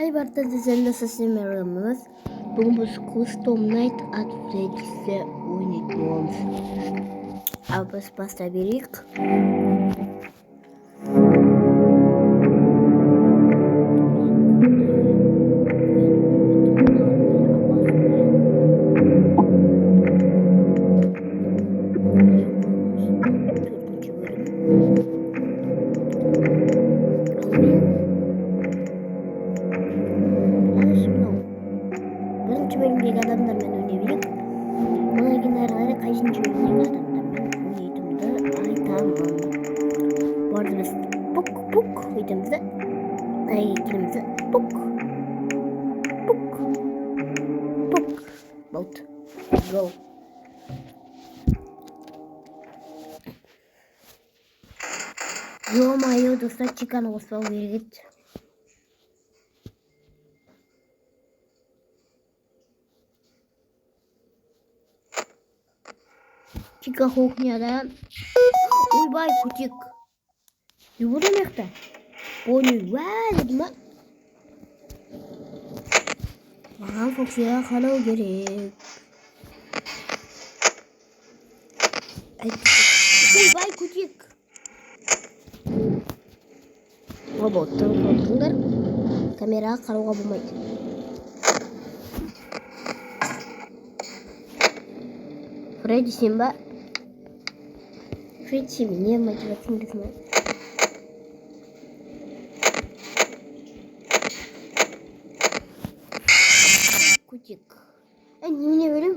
Айбарда Zelda Сесимерамыз. Бүгін біз Custom Night at Freddy's'te oynayıp olmuş. Abi biz basta берейік. Бірінші бөлімдегі адамдармен ойнайық. Одан кейін әрі қарай қайсыншы бөлімдегі адамдармен ойнайтынымды айтамын. Bu arada biz puk videomuzda ikimiz puk болды. Go. Ё-моё, достар чиканы қоспау керек еді. Чика кухняда. Ойбай, кутик. Не буду мекта. Понял, деді ма? Маған Фоксиға қарау керек. Ойбай, кутик. Отырыңдар. Камераға қарауға болмайды. Фредди сен ба? Фредди сен не мотивацияң десің ба? Кутик. Немене өлім?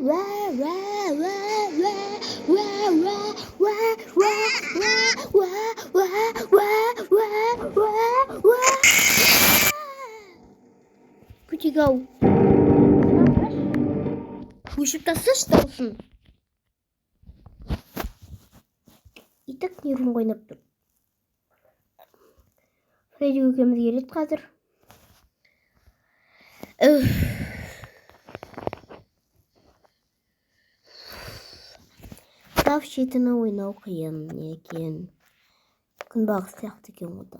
Кутик-ау. Өшіп тасташы дауысын. Итак, нервін қойнап тұр. Фредди көкеміз келеді қазір. Тав шетіні ойнау қиын екен. Күнбағыс сияқты екен ода.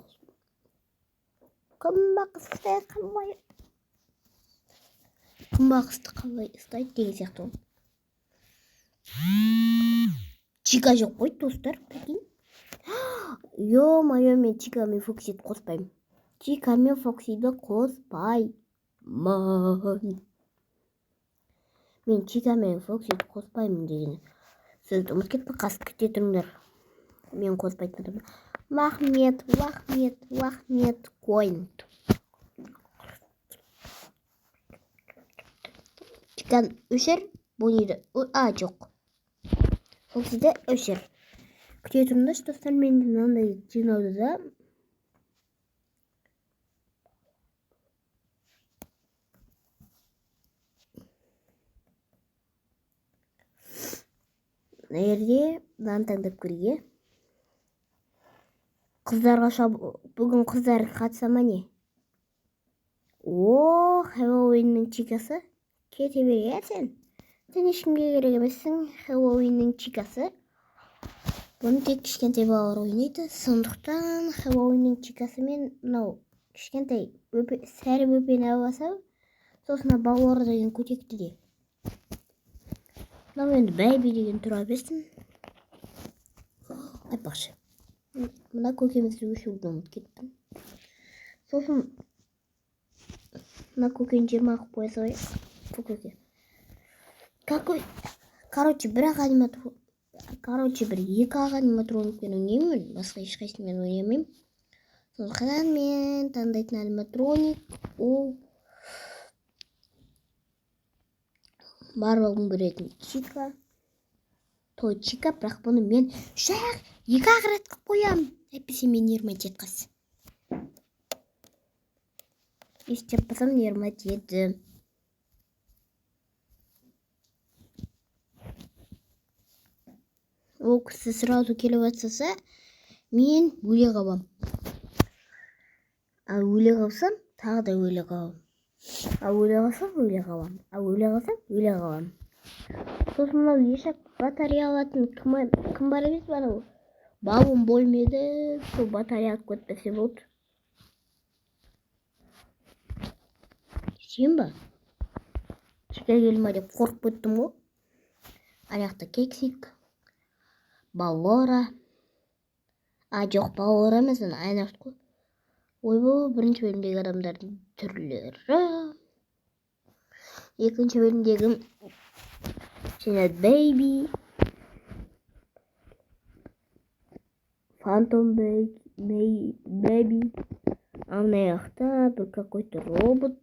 Күнбағысты қалай ұстайды деген сияқты. Чика жоқ қой, достар, прикинь. Ё-моё, мен Чика мен Фоксиді қоспаймын. Чика мен Фоксиді қоспаймын. Мен Чика мен Фоксиді қоспаймын деген сөзді ұмыт кетпі, қасып кете тұрыңдар. Мен қоспайтын. Махмет, койын. Чикан өшір, бонейді. Жоқ. Фоксиді өшір. Күте тұрыңдар, достар, мен мынандай жинауды да. Nerede? Lan tangdap көрге. Қыздарға бүгін қыздар қатысама не? Хэллоуиннің чикасы. Кете бересің. Сен ешкімге керек емессің, Хэллоуиннің чикасы. Бұны тек кішкентай балалар ойнайды. Сондықтан Хэллоуиннің чикасы мен мынау кішкентай сәрі бөпені аласам, сосын балалар деген көтекті де. Мынау енді бәйбі деген тұра берсін. Айтпақшы. Мына көкемізді өшіруді ұмыт кеттім. Сосын мына көкені 20 қып қоя салайық. Көке. Короче, бір екі-ақ аниматроникпен ойнаймын. Басқа ешқайсымен ойнамаймын. Сондықтан мен таңдайтын аниматроник ол барлығын көретін Чика. Той Чика, бірақ бұны мен екі-ақ рет қып қоямын. Әйтпесе мен нервіме жетқасы. Естеп басам нервіме жетті. Ол кісі сразу келіп атсаса, мен өле қалам. Ал өле қалсам, тағы да өле қалам. Ал өле қалсам, өле қалам. Ал өле қалсам, өле қалам. Сосын мынау ешек батарея алатын кім бар емес бар ол? Балым болмеді, сол батарея алып кетпесе болды. Сен ба? Чика келме деп қорқып кеттім ғой. Ана жақта кексик, Баллора. Жоқ, Баллора емес, Айнашт қой. Ойбай, бірінші бөлімдегі адамдардың түрлері. Екінші бөлімдегі Janet Baby, Phantom Baby. Ана жақта бір какой-то робот.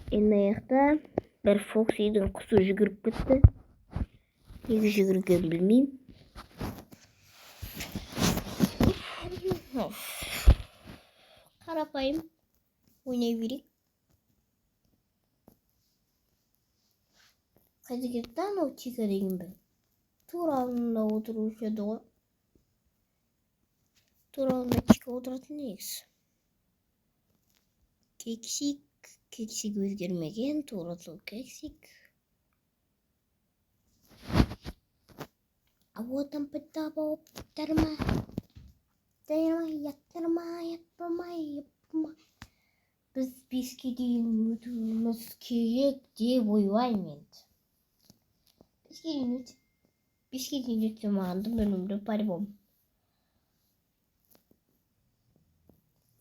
Ана жақта бір Фоксидің құсы жүгіріп кетті. Неге жүгіргенін білмеймін. Қарапайым ойнай берейік. Қайда кетті анау Чика деген бе? Тура алдында отырушы еді ғой. Тура алдында Чика отыратын негізі. Кексик өзгермеген, тура сол кексик. А вот он пытался яттырма. Біз 5-ке дейін өтуіміз керек деп ойлаймын. 5-ке дейін өтсе маған бөлімді по-любому.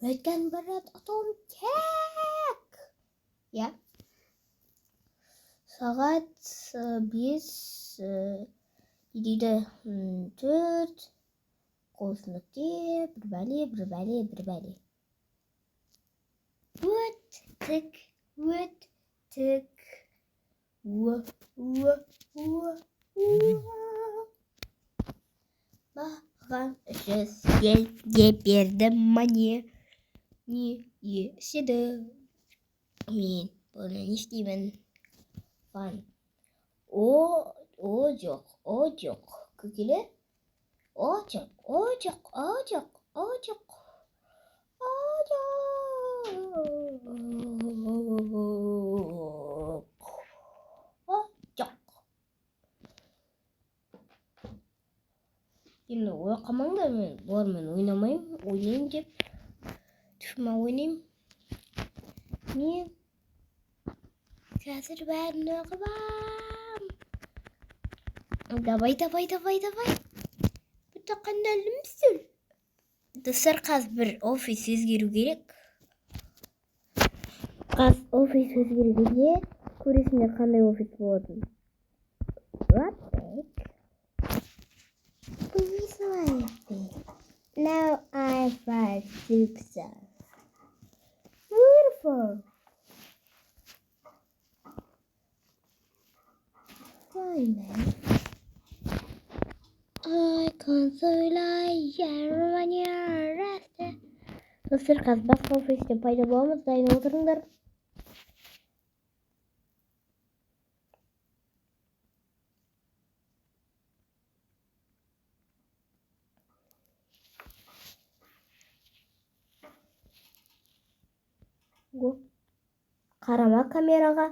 Өткен бір рет атом кек. Я. Сағат 5 дейді 4. Қосыныкте бір бәле. Өттік. Маған 300 берді мане. Не еседі. Мен бұны не істеймін? О жоқ. Көкелер? О жоқ. Енді ойқамаңдар, мен бұлармен ойнамаймын. Ойнайын деп. Түшіма ойнайым. Мен қазір бәрін оқыбам. Давай. Бұта қандалым сүл. Достар, қазір бір офис өзгеру керек. Қазір офис өзгергенде көресіңдер қандай офис болатын. Now I find success. Beautiful. Fine, man. I can't like everyone you're arrested. Достар, қазір басқа офисте пайда боламыз, дайын отырыңдар. Қарама камераға.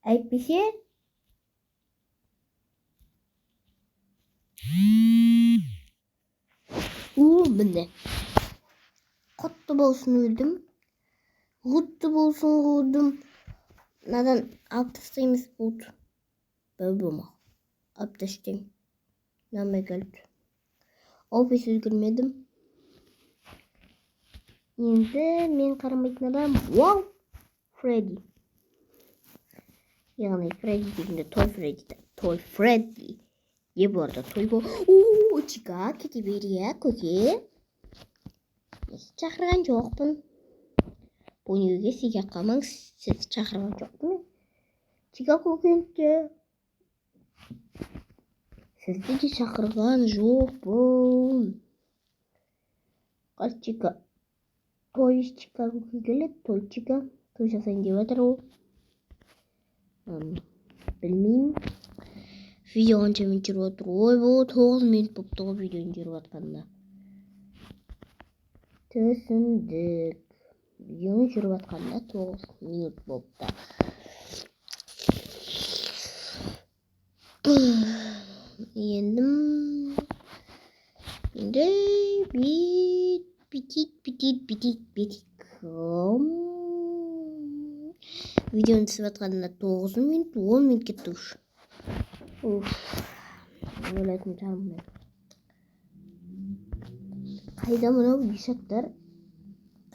Әйтпесе міне. Құтты болсын өлдім. Құтты болсын өлдім. Надан алып тастаймыз болды. Болма. Алып тастайым. Намай келді. Офис өзгермедім. Енді мен қарамайтын адам. Вау! Фредди. Яғни Фредди дегенде Той Фредди. Не бұларда той бол. Чика, кете берия, көке. Шақырған жоқпын. Бұл неге сізге қалмаң, сіз шақырған жоқпын. Чика көкенте. Сізді де шақырған жоқпын. Қас Чика. Той Чика көке келеді, той Чика. Той жасайын деп жатыр ол. Білмеймін. Видео қанша минут жүріп отыр. Ойбай, 9 минут болыпты ғой видеоның жүріп жатқанына. Түсіндік. Видеоның жүріп жатқанына 9 минут болыпты. Енді битик. видеоны түсіп жатқанына 9 минут 10 минут кетті уж. Ойлайтын жағыммен. Қайда мынау есектер?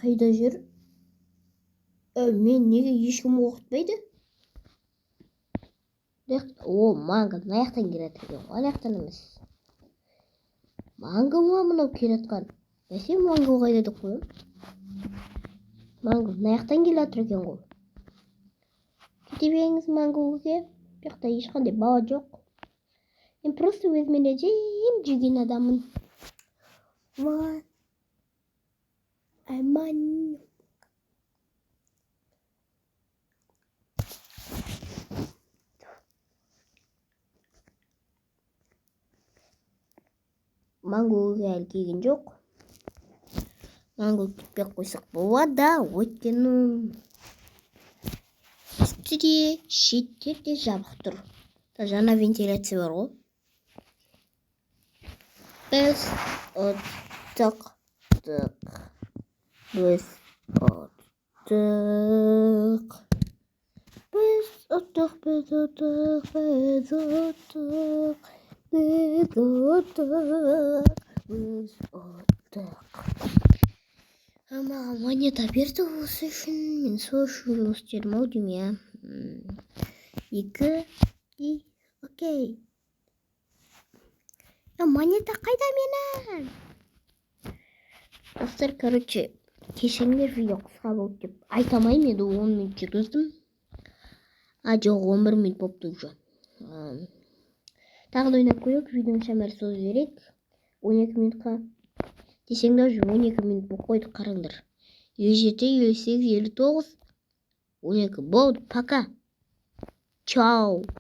Қайда жүр? Мен неге ешкім оқытпайды? О, манго мына жақтан келеді екен. Ана жақтан емес. Манго ма мынау келатқан? Бәсе манго қайда деп қоямын. Манго мына жақтан келе жатыр екен ғой. Кете беріңіз мангоға. Бұл жақта ешқандай бала жоқ. Мен просто өзімен әдейі жүрген адаммын. Вот. Айман. Манgoға әлі келген жоқ. Манго күтпей қойсақ болады да, өйткені үстіде шеттер де жабық тұр. Жаңа вентиляция бар ғой. Біз ұттық. Маған монета берді осы үшін. Мен сол үшін жұмыс істедім ау деймін, иә. 2. Окей. Монета қайда менің? Достар, короче, кешіріңдер, видео қысқа болды деп айта алмаймын, еді 10 минут жүргіздім. Жоқ, 11 минут болыпты уже. Тағы да ойнап көрейік, видеоның шамасы созып жіберейік 12 минутқа. Десеңдер уже 12 минут болып қойды, қараңдар. 57, 58, 59, 12 болды. Пока. Чау.